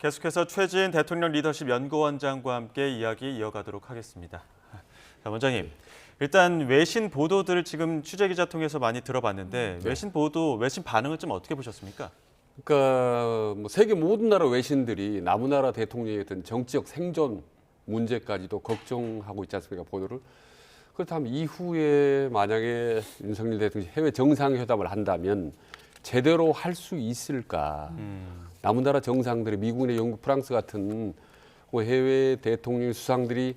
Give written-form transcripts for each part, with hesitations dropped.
계속해서 최진 대통령 리더십 연구원장과 함께 이야기 이어가도록 하겠습니다. 자, 원장님, 일단 외신 보도들을 지금 취재기자 통해서 많이 들어봤는데 외신 보도, 외신 반응을 좀 어떻게 보셨습니까? 그러니까 뭐 세계 모든 나라 외신들이 남은 나라 대통령의 어떤 정치적 생존 문제까지도 걱정하고 있지 않습니까, 보도를. 그렇다면 이후에 만약에 윤석열 대통령이 해외 정상회담을 한다면 제대로 할 수 있을까? 남은 나라 정상들이 미국이나 영국, 프랑스 같은 해외 대통령 수상들이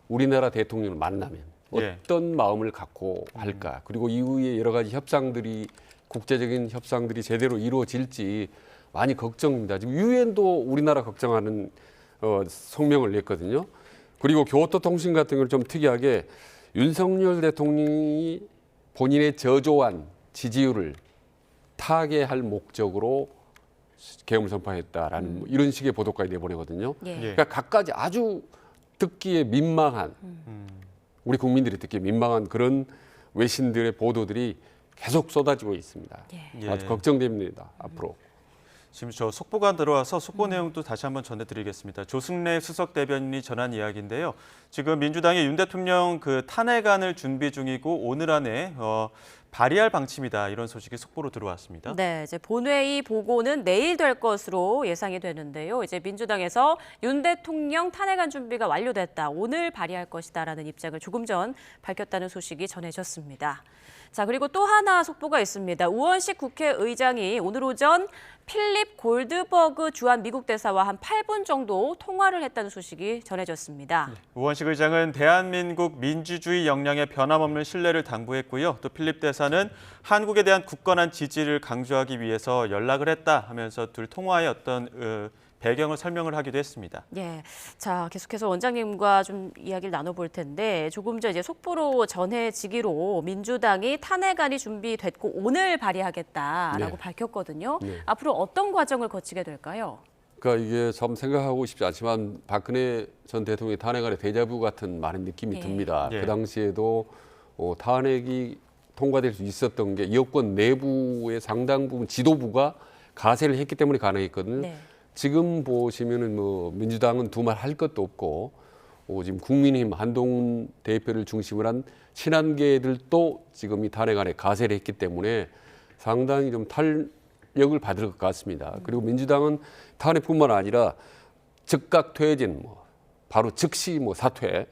우리나라 대통령을 만나면 어떤 마음을 갖고 할까? 그리고 이후에 여러 가지 협상들이 국제적인 협상들이 제대로 이루어질지 많이 걱정입니다. 지금 유엔도 우리나라 걱정하는 성명을 냈거든요. 그리고 교토통신 같은 경우는 좀 특이하게 윤석열 대통령이 본인의 저조한 지지율을 타개할 목적으로 계엄을 선포했다라는 이런 식의 보도까지 내보내거든요. 그러니까 각가지 아주 듣기에 민망한 우리 국민들이 듣기에 민망한 그런 외신들의 보도들이 계속 쏟아지고 있습니다. 아주 걱정됩니다. 앞으로. 지금 저 속보가 들어와서 속보 내용도 다시 한번 전해드리겠습니다. 조승래 수석 대변인이 전한 이야기인데요. 지금 민주당이 윤 대통령 그 탄핵안을 준비 중이고 오늘 안에 발의할 방침이다, 이런 소식이 속보로 들어왔습니다. 네, 이제 본회의 보고는 내일 될 것으로 예상이 되는데요. 이제 민주당에서 윤 대통령 탄핵안 준비가 완료됐다, 오늘 발의할 것이다라는 입장을 조금 전 밝혔다는 소식이 전해졌습니다. 자, 그리고 또 하나 속보가 있습니다. 우원식 국회의장이 오늘 오전 필립 골드버그 주한 미국 대사와 한 8분 정도 통화를 했다는 소식이 전해졌습니다. 우원식 의장은 대한민국 민주주의 역량의 변함없는 신뢰를 당부했고요. 또 필립 대사는 한국에 대한 굳건한 지지를 강조하기 위해서 연락을 했다 하면서 둘 통화의 어떤 배경을 설명을 하기도 했습니다. 예, 자, 계속해서 원장님과 좀 이야기를 나눠볼 텐데 조금 전 이제 속보로 전해지기로 민주당이 탄핵안이 준비됐고 오늘 발의하겠다라고 밝혔거든요. 앞으로 어떤 과정을 거치게 될까요? 그러니까 이게 참 생각하고 싶지 않지만 박근혜 전 대통령의 탄핵안의 데자부 같은 많은 느낌이 듭니다. 그 당시에도 탄핵이 통과될 수 있었던 게 여권 내부의 상당 부분 지도부가 가세를 했기 때문에 가능했거든요. 지금 보시면은 뭐 민주당은 두말 할 것도 없고 지금 국민의힘 한동훈 대표를 중심으로 한 친한계들도 지금 이 탄핵안에 가세를 했기 때문에 상당히 좀 탄력을 받을 것 같습니다. 그리고 민주당은 탄핵뿐만 아니라 즉각 퇴진, 바로 즉시 사퇴,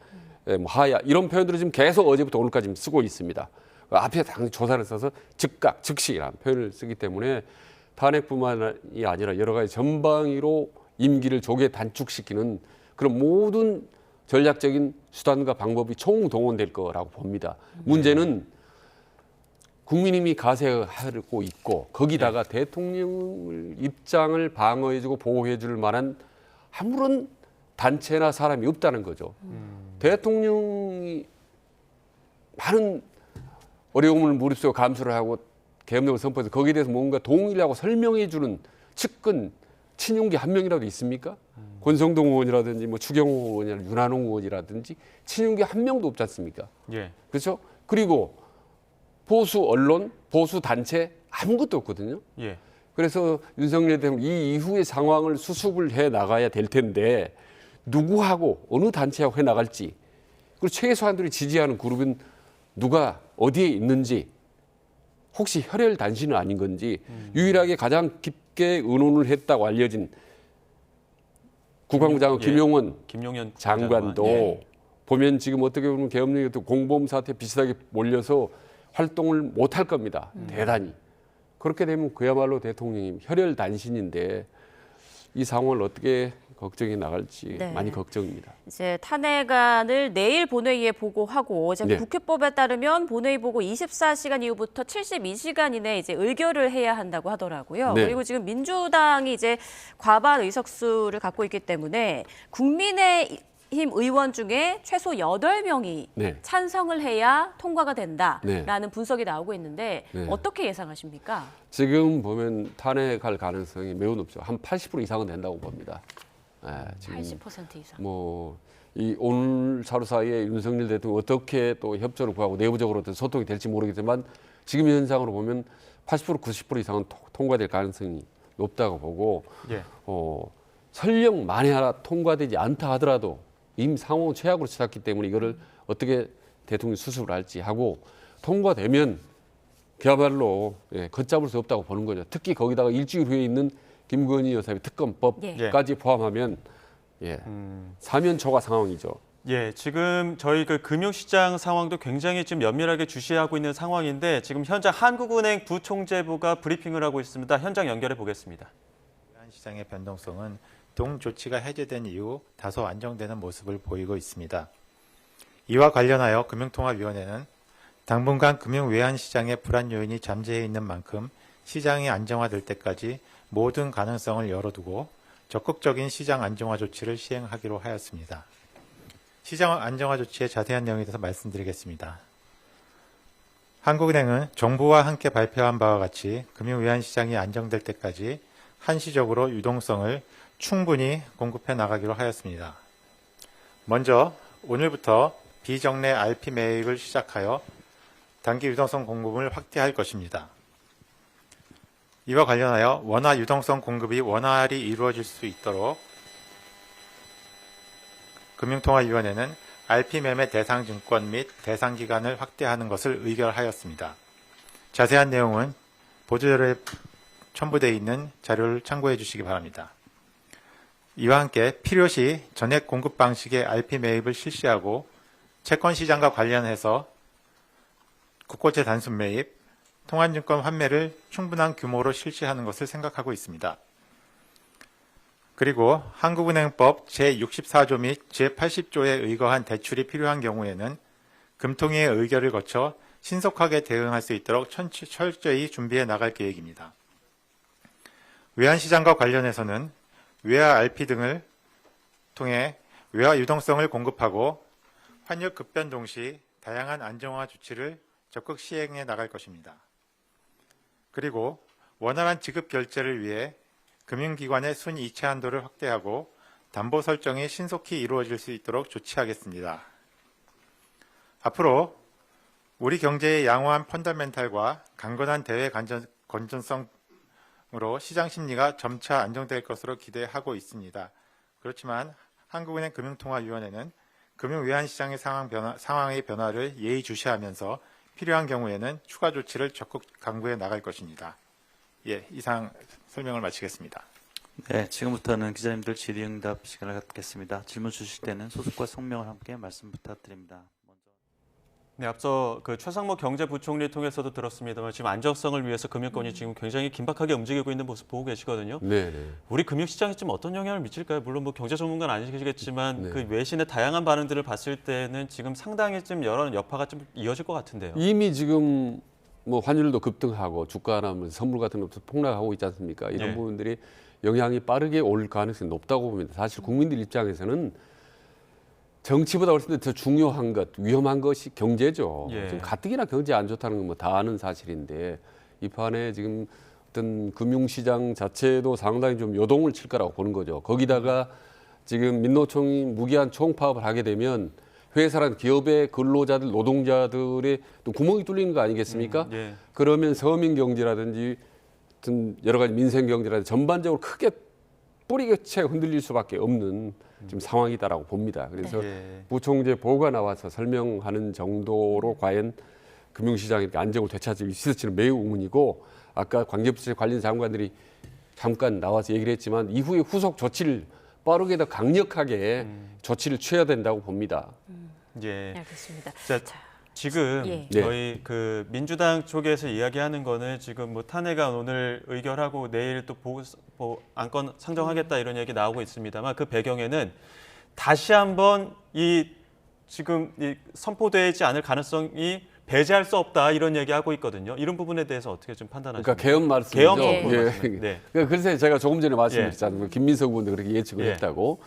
하야 이런 표현들을 지금 계속 어제부터 오늘까지 쓰고 있습니다. 앞에 당연히 조사를 써서 즉각, 즉시라는 표현을 쓰기 때문에 탄핵뿐만이 아니라 여러 가지 전방위로 임기를 조기에 단축시키는 그런 모든 전략적인 수단과 방법이 총동원될 거라고 봅니다. 문제는 국민의힘이 가세하고 있고 거기다가 대통령 입장을 방어해주고 보호해줄 만한 아무런 단체나 사람이 없다는 거죠. 대통령이 많은 어려움을 무릅쓰고 감수를 하고 계엄령을 선포해서 거기에 대해서 뭔가 동의하고 설명해주는 측근 친윤계 한 명이라도 있습니까? 권성동 의원이라든지 추경호 의원이라든지 윤한홍 의원이라든지 친윤계 한 명도 없지 않습니까? 그렇죠? 그리고 보수 언론, 보수 단체 아무것도 없거든요. 그래서 윤석열 대통령 이 이후의 상황을 수습을 해 나가야 될 텐데 누구하고 어느 단체하고 해 나갈지 그리고 최소한들이 지지하는 그룹은 누가 어디에 있는지 혹시 혈혈 단신은 아닌 건지 유일하게 가장 깊게 의논을 했다고 알려진 국방부 장관 김용현 장관도 보면 지금 어떻게 보면 계엄령이 공범 사태 비슷하게 몰려서 활동을 못할 겁니다. 대단히. 그렇게 되면 그야말로 대통령이 혈혈 단신인데 이 상황을 어떻게 걱정해 나갈지 많이 걱정입니다. 이제 탄핵안을 내일 본회의에 보고하고 이제 국회법에 따르면 본회의 보고 24시간 이후부터 72시간 이내에 이제 의결을 해야 한다고 하더라고요. 그리고 지금 민주당이 이제 과반 의석수를 갖고 있기 때문에 국민의힘 의원 중에 최소 8명이 찬성을 해야 통과가 된다라는 분석이 나오고 있는데 어떻게 예상하십니까? 지금 보면 탄핵할 가능성이 매우 높죠. 한 80% 이상은 된다고 봅니다. 지금 80% 이상. 이 오늘 하루 사이에 윤석열 대통령이 어떻게 또 협조를 구하고 내부적으로 어떤 소통이 될지 모르겠지만 지금 현상으로 보면 80% 90% 이상은 통과될 가능성이 높다고 보고 설령 만에 하나 통과되지 않다 하더라도 이미 상황은 최악으로 치닫기 때문에 이거를 어떻게 대통령이 수습을 할지 하고 통과되면 그야말로 걷잡을 수 없다고 보는 거죠. 특히 거기다가 일주일 후에 있는 김건희 여사의 특검법까지 포함하면 사면초가 상황이죠. 예, 지금 저희 그 금융시장 상황도 굉장히 지금 면밀하게 주시하고 있는 상황인데 지금 현장 한국은행 부총재부가 브리핑을 하고 있습니다. 현장 연결해 보겠습니다. 시장의 변동성은 동 조치가 해제된 이후 다소 안정되는 모습을 보이고 있습니다. 이와 관련하여 금융통화위원회는 당분간 금융외환시장의 불안 요인이 잠재해 있는 만큼 시장이 안정화될 때까지 모든 가능성을 열어두고 적극적인 시장 안정화 조치를 시행하기로 하였습니다. 시장 안정화 조치의 자세한 내용에 대해서 말씀드리겠습니다. 한국은행은 정부와 함께 발표한 바와 같이 금융외환시장이 안정될 때까지 한시적으로 유동성을 충분히 공급해 나가기로 하였습니다. 먼저 오늘부터 비정례 RP 매입을 시작하여 단기 유동성 공급을 확대할 것입니다. 이와 관련하여 원화 유동성 공급이 원활히 이루어질 수 있도록 금융통화위원회는 RP 매매 대상 증권 및 대상 기간을 확대하는 것을 의결하였습니다. 자세한 내용은 보도자료에 첨부되어 있는 자료를 참고해 주시기 바랍니다. 이와 함께 필요시 전액 공급 방식의 RP 매입을 실시하고 채권 시장과 관련해서 국고채 단순 매입, 통한증권 환매를 충분한 규모로 실시하는 것을 생각하고 있습니다. 그리고 한국은행법 제64조 및 제80조에 의거한 대출이 필요한 경우에는 금통위의 의결을 거쳐 신속하게 대응할 수 있도록 철저히 준비해 나갈 계획입니다. 외환시장과 관련해서는 외화 RP 등을 통해 외화 유동성을 공급하고 환율 급변 동시 다양한 안정화 조치를 적극 시행해 나갈 것입니다. 그리고 원활한 지급 결제를 위해 금융기관의 순이체 한도를 확대하고 담보 설정이 신속히 이루어질 수 있도록 조치하겠습니다. 앞으로 우리 경제의 양호한 펀더멘탈과 강건한 대외 건전성으로 시장 심리가 점차 안정될 것으로 기대하고 있습니다. 그렇지만 한국은행 금융통화위원회는 금융외환시장의 상황의 변화를 예의주시하면서 필요한 경우에는 추가 조치를 적극 강구해 나갈 것입니다. 예, 이상 설명을 마치겠습니다. 네, 지금부터는 기자님들 질의응답 시간을 갖겠습니다. 질문 주실 때는 소속과 성명을 함께 말씀 부탁드립니다. 네, 앞서 그 최상목 경제부총리 통해서도 들었습니다만 지금 안정성을 위해서 금융권이 지금 굉장히 긴박하게 움직이고 있는 모습 보고 계시거든요. 네. 우리 금융시장에 좀 어떤 영향을 미칠까요? 물론 뭐 경제 전문가는 아니시겠지만 네. 그 외신의 다양한 반응들을 봤을 때는 지금 상당히 좀 여러 여파가 좀 이어질 것 같은데요. 이미 지금 뭐 환율도 급등하고 주가나 뭐 선물 같은 것도 폭락하고 있지 않습니까? 이런 네. 부분들이 영향이 빠르게 올 가능성이 높다고 봅니다. 사실 국민들 입장에서는 정치보다 훨씬 더 중요한 것, 위험한 것이 경제죠. 예. 지금 가뜩이나 경제 안 좋다는 건 뭐 다 아는 사실인데 이 판에 지금 어떤 금융시장 자체도 상당히 좀 요동을 칠 거라고 보는 거죠. 거기다가 지금 민노총이 무기한 총파업을 하게 되면 회사란 기업의 근로자들, 노동자들의 또 구멍이 뚫리는 거 아니겠습니까? 예. 그러면 서민 경제라든지 어떤 여러 가지 민생 경제라든지 전반적으로 크게 뿌리교체 흔들릴 수밖에 없는 지금 상황이다라고 봅니다. 그래서 예. 부총재 보고가 나와서 설명하는 정도로 과연 금융시장이 안정을 되찾을 수 있을지는 매우 의문이고 아까 관계부처 관련 장관들이 잠깐 나와서 얘기를 했지만 이후에 후속 조치를 빠르게 더 강력하게 조치를 취해야 된다고 봅니다. 예. 알겠습니다. 자, 지금 예. 저희 그 민주당 쪽에서 이야기하는 거는 지금 뭐 탄핵안 오늘 의결하고 내일 또 안건 상정하겠다 이런 얘기 나오고 있습니다만 그 배경에는 다시 한번 이 지금 이 선포되지 않을 가능성이 배제할 수 없다 이런 얘기하고 있거든요. 이런 부분에 대해서 어떻게 좀 판단하십니까? 그러니까 개헌 말씀이죠. 개헌 예. 부분 예. 말씀. 네. 그래서 제가 조금 전에 말씀드렸잖아요. 김민석 의원도 그렇게 예측을 예. 했다고.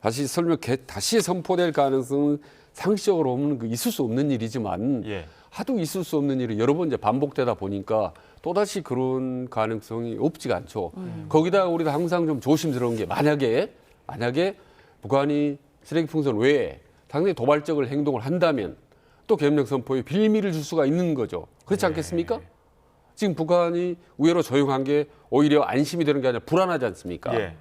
다시 선포될 가능성은 상식적으로 보면 있을 수 없는 일이지만 예. 하도 있을 수 없는 일이 여러 번 이제 반복되다 보니까 또다시 그런 가능성이 없지가 않죠. 거기다가 우리가 항상 좀 조심스러운 게 만약에 북한이 쓰레기 풍선 외에 상당히 도발적인 행동을 한다면 또 계엄령 선포에 빌미를 줄 수가 있는 거죠. 그렇지 않겠습니까? 지금 북한이 의외로 조용한 게 오히려 안심이 되는 게 아니라 불안하지 않습니까? 예.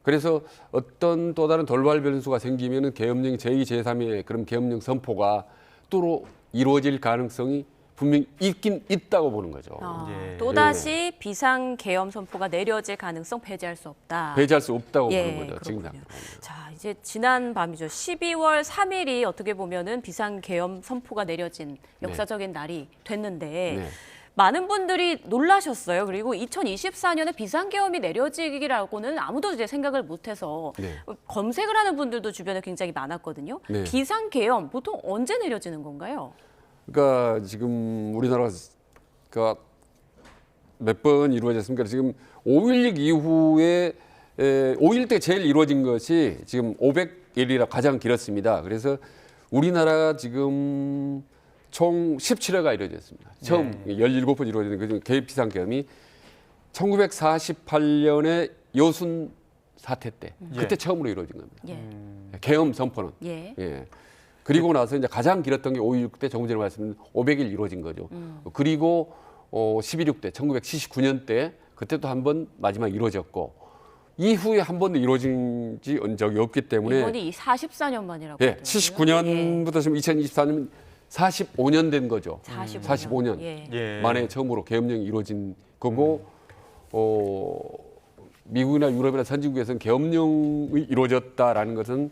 그래서 어떤 또 다른 돌발 변수가 생기면은 계엄령 제2, 제3의 그런 계엄령 선포가 또 이루어질 가능성이 분명히 있긴 있다고 보는 거죠. 예. 또다시 비상 계엄 선포가 내려질 가능성 배제할 수 없다. 배제할 수 없다고 예, 보는 거죠. 지금 그렇군요. 당장. 자, 이제 지난 밤이죠. 12월 3일이 어떻게 보면은 비상 계엄 선포가 내려진 역사적인 날이 됐는데 네. 많은 분들이 놀라셨어요. 그리고 2024년에 비상 계엄이 내려지기라고는 아무도 이제 생각을 못해서 네. 검색을 하는 분들도 주변에 굉장히 많았거든요. 네. 비상 계엄 보통 언제 내려지는 건가요? 그러니까 지금 우리나라가 몇 번 이루어졌습니까? 지금 5.16 이후에 5.16 때 제일 이루어진 것이 지금 500일이라 가장 길었습니다. 그래서 우리나라가 지금 총 17회가 이루어졌습니다. 처음 17번 이루어진 그 개입 비상계엄이 1948년에 여순 사태 때 그때 처음으로 이루어진 겁니다. 예. 계엄 선포는. 예. 예. 그리고 나서 이제 가장 길었던 게 5.16 때 조금 전에 말씀드린 500일 이루어진 거죠. 그리고 11.6 때 1979년 때 그때도 한 번 마지막 이루어졌고 이후에 한 번도 이루어진 적이 없기 때문에 이번이 44년 만이라고. 예, 하더라고요. 79년부터 지금 2024년 45년 된 거죠. 45년 예. 예. 만에 처음으로 계엄령이 이루어진 거고 미국이나 유럽이나 선진국에서는 계엄령이 이루어졌다라는 것은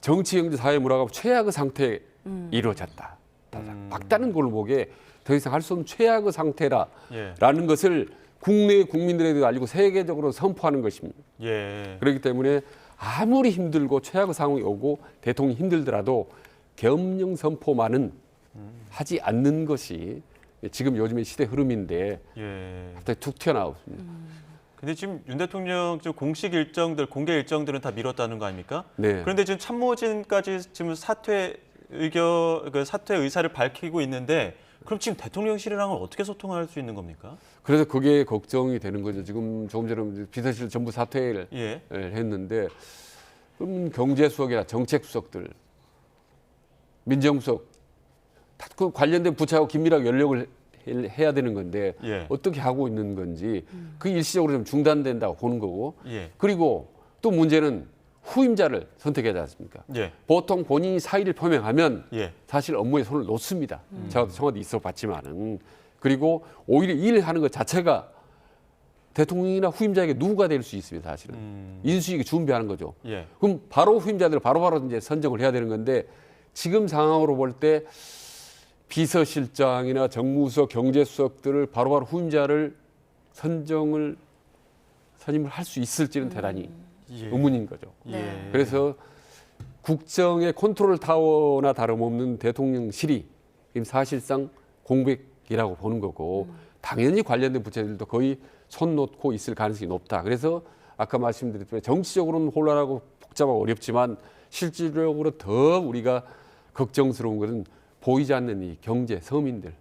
정치, 경제, 사회, 문화가 최악의 상태에 이루어졌다. 박다는 걸로 보기에 더 이상 할 수 없는 최악의 상태라는 예. 것을 국내 국민들에도 알리고 세계적으로 선포하는 것입니다. 예. 그렇기 때문에 아무리 힘들고 최악의 상황이 오고 대통령이 힘들더라도 계엄령 선포만은 하지 않는 것이 지금 요즘의 시대 흐름인데 예. 갑자기 툭 튀어나왔습니다. 근데 지금 윤 대통령 좀 공식 일정들, 공개 일정들은 다 미뤘다는 거 아닙니까? 네. 그런데 지금 참모진까지 지금 사퇴 의사를 밝히고 있는데 그럼 지금 대통령실이랑은 어떻게 소통할 수 있는 겁니까? 그래서 그게 걱정이 되는 거죠. 지금 조금 전에 비서실 전부 사퇴를 예. 했는데 그럼 경제수석이나 정책수석들, 민정수석 다 그 관련된 부처하고 긴밀하게 연락을 해야 되는 건데 예. 어떻게 하고 있는 건지 그 일시적으로 좀 중단된다고 보는 거고 예. 그리고 또 문제는 후임자를 선택해야 되지 않습니까? 예. 보통 본인이 사의를 표명하면 예. 사실 업무에 손을 놓습니다. 제가 청와대 있어 봤지만은 그리고 오히려 일하는 것 자체가 대통령이나 후임자에게 누가 될 수 있습니다. 사실은 인수위가 준비하는 거죠. 예. 그럼 바로 후임자들을 바로바로 이제 선정을 해야 되는 건데 지금 상황으로 볼 때 비서실장이나 정무수석, 경제수석들을 바로바로 후임자를 선임을 할 수 있을지는 대단히 예. 의문인 거죠. 예. 그래서 국정의 컨트롤 타워나 다름없는 대통령실이 지금 사실상 공백이라고 보는 거고 당연히 관련된 부처들도 거의 손 놓고 있을 가능성이 높다. 그래서 아까 말씀드렸지만 정치적으로는 혼란하고 복잡하고 어렵지만 실질적으로 더 우리가 걱정스러운 것은 보이지 않는 이 경제 서민들에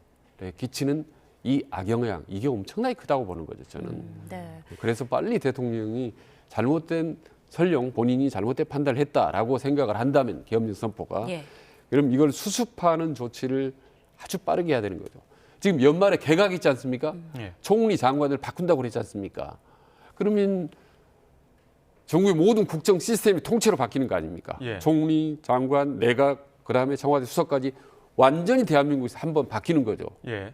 끼치는 이 악영향 이게 엄청나게 크다고 보는 거죠. 저는. 네. 그래서 빨리 대통령이 잘못된 설령 본인이 잘못된 판단을 했다라고 생각을 한다면 계엄령 선포가 예. 그럼 이걸 수습하는 조치를 아주 빠르게 해야 되는 거죠. 지금 연말에 개각 있지 않습니까? 예. 총리 장관을 바꾼다고 그랬지 않습니까? 그러면 전국의 모든 국정 시스템이 통째로 바뀌는 거 아닙니까? 예. 총리, 장관, 내각, 그다음에 청와대 수석까지 완전히 대한민국에서 한번 바뀌는 거죠. 예.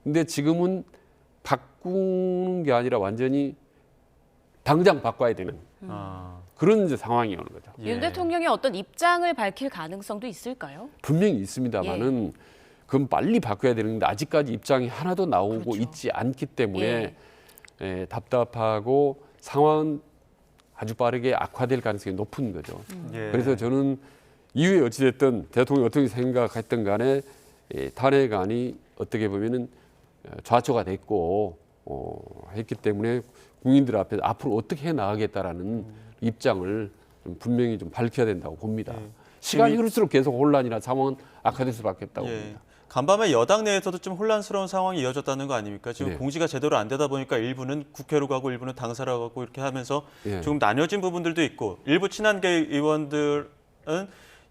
근데 지금은 바꾸는 게 아니라 완전히 당장 바꿔야 되는 아. 그런 이제 상황이 오는 거죠. 예. 윤 대통령이 어떤 입장을 밝힐 가능성도 있을까요? 분명히 있습니다만은 그건 빨리 바꿔야 되는데 아직까지 입장이 하나도 나오고 그렇죠. 있지 않기 때문에 답답하고 상황은 아주 빠르게 악화될 가능성이 높은 거죠. 예. 그래서 저는 이후에 어찌됐든 대통령이 어떻게 생각했든 간에 탄핵안이 어떻게 보면은 좌초가 됐고 했기 때문에 국민들 앞에서 앞으로 어떻게 해 나가겠다라는 입장을 좀 분명히 좀 밝혀야 된다고 봅니다. 예. 시간이 흐를수록 계속 혼란이나 상황은 악화될 수밖에 없다고 예. 봅니다. 간밤에 여당 내에서도 좀 혼란스러운 상황이 이어졌다는 거 아닙니까? 지금 네. 공지가 제대로 안 되다 보니까 일부는 국회로 가고 일부는 당사로 가고 이렇게 하면서 예. 좀 나뉘어진 부분들도 있고 일부 친한계 의원들은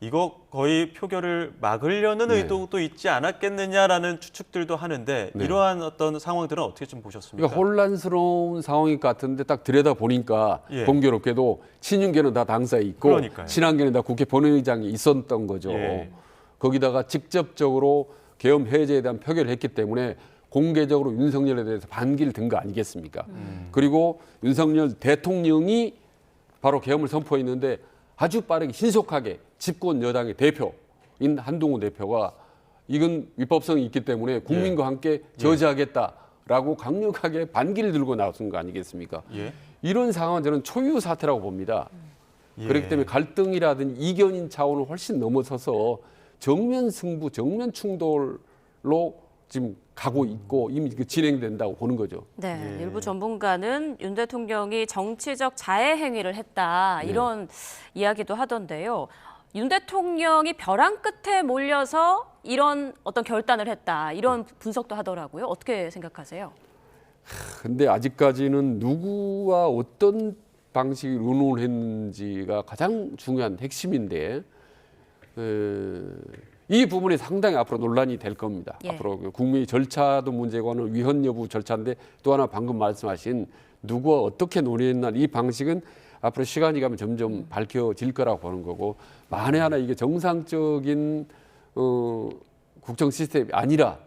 이거 거의 표결을 막으려는 네. 의도도 있지 않았겠느냐라는 추측들도 하는데 네. 이러한 어떤 상황들은 어떻게 좀 보셨습니까? 그러니까 혼란스러운 상황일 것 같은데 딱 들여다 보니까 예. 공교롭게도 친윤계는 다 당사에 있고 그러니까요. 친한계는 다 국회 본회의장에 있었던 거죠. 예. 거기다가 직접적으로 계엄 해제에 대한 표결을 했기 때문에 공개적으로 윤석열에 대해서 반기를 든 거 아니겠습니까? 그리고 윤석열 대통령이 바로 계엄을 선포했는데 아주 빠르게 신속하게 집권 여당의 대표인 한동훈 대표가 이건 위법성이 있기 때문에 국민과 함께 저지하겠다라고 강력하게 반기를 들고 나선 거 아니겠습니까? 예. 이런 상황은 저는 초유 사태라고 봅니다. 예. 그렇기 때문에 갈등이라든지 이견인 차원을 훨씬 넘어서서 정면 승부, 정면 충돌로 지금 가고 있고 이미 진행된다고 보는 거죠. 네, 예. 일부 전문가는 윤 대통령이 정치적 자해 행위를 했다 이런 이야기도 하던데요. 윤 대통령이 벼랑 끝에 몰려서 이런 어떤 결단을 했다 이런 분석도 하더라고요. 어떻게 생각하세요? 근데 아직까지는 누구와 어떤 방식으로 의논을 했는지가 가장 중요한 핵심인데 이 부분이 상당히 앞으로 논란이 될 겁니다. 예. 앞으로 국민의 절차도 문제고 하는 위헌 여부 절차인데 또 하나 방금 말씀하신 누구와 어떻게 논의했나 이 방식은 앞으로 시간이 가면 점점 밝혀질 거라고 보는 거고 만에 하나 이게 정상적인 국정 시스템이 아니라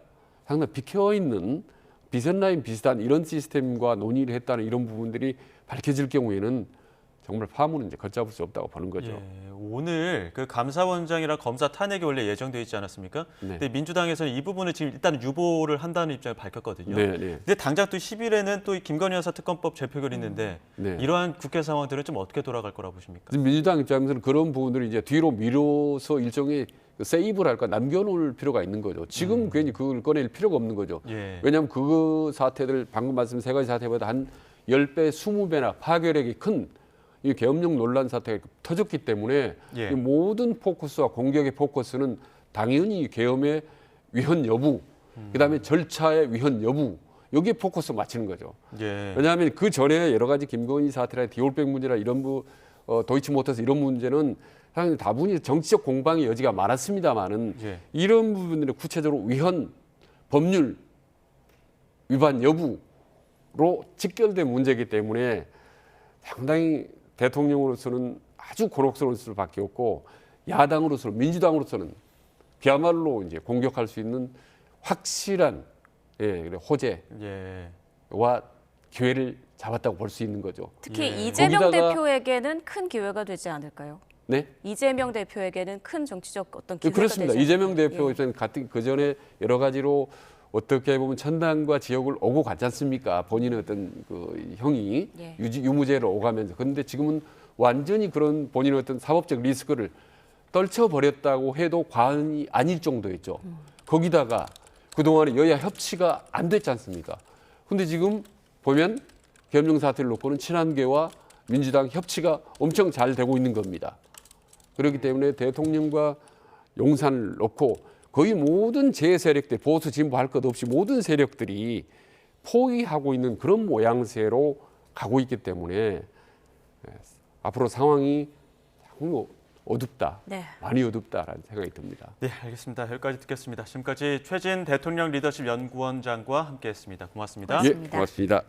상당히 비켜있는 비선라인 비슷한 이런 시스템과 논의를 했다는 이런 부분들이 밝혀질 경우에는 정말 파문은 이제 걷잡을 수 없다고 보는 거죠. 예, 오늘 그 감사원장이랑 검사 탄핵이 원래 예정돼 있지 않았습니까? 네. 근데 민주당에서는 이 부분을 지금 일단 유보를 한다는 입장을 밝혔거든요. 네, 네. 근데 당장 또 10일에는 또 김건희 여사 특검법 재표결이 있는데 네. 이러한 국회 상황들은 좀 어떻게 돌아갈 거라고 보십니까? 지금 민주당 입장에서는 그런 부분들을 이제 뒤로 미뤄서 일종의 세이브를 할까 남겨놓을 필요가 있는 거죠. 지금 괜히 그걸 꺼낼 필요가 없는 거죠. 예. 왜냐하면 그 사태들 방금 말씀 세 가지 사태보다 한 10배, 20배나 파괴력이 큰 이 계엄령 논란 사태가 터졌기 때문에 예. 이 모든 포커스와 공격의 포커스는 당연히 계엄의 위헌 여부, 그다음에 절차의 위헌 여부 여기에 포커스 맞추는 거죠. 예. 왜냐하면 그 전에 여러 가지 김건희 사태나 디올백 문제나 이런 도이치모터스 이런 문제는 사실 다분히 정치적 공방의 여지가 많았습니다만은 예. 이런 부분들은 구체적으로 위헌 법률 위반 여부로 직결된 문제이기 때문에 상당히 대통령으로서는 아주 곤혹스러울 수밖에 없고 야당으로서는 민주당으로서는 그야말로 이제 공격할 수 있는 확실한 호재와 예. 기회를 잡았다고 볼 수 있는 거죠. 특히 예. 이재명 거기다가- 대표에게는 큰 기회가 되지 않을까요? 네? 이재명 대표에게는 큰 정치적 어떤 기회가 그렇습니다. 되지 이재명 않을까요? 대표 입장은 그 전에 여러 가지로 어떻게 보면 천당과 지옥을 오고 갔지 않습니까? 본인의 어떤 그 형이 예. 유무죄를 오가면서. 그런데 지금은 완전히 그런 본인의 어떤 사법적 리스크를 떨쳐버렸다고 해도 과언이 아닐 정도였죠. 거기다가 그동안에 여야 협치가 안 됐지 않습니까? 근데 지금 보면 계엄령 사태를 놓고는 친한계와 민주당 협치가 엄청 잘 되고 있는 겁니다. 그렇기 때문에 대통령과 용산을 놓고 거의 모든 제 세력들, 보수 진보 할 것 없이 모든 세력들이 포위하고 있는 그런 모양새로 가고 있기 때문에 앞으로 상황이 상당히 어둡다, 네. 많이 어둡다라는 생각이 듭니다. 네, 알겠습니다. 여기까지 듣겠습니다. 지금까지 최진 대통령 리더십 연구원장과 함께했습니다. 고맙습니다. 고맙습니다. 예, 고맙습니다.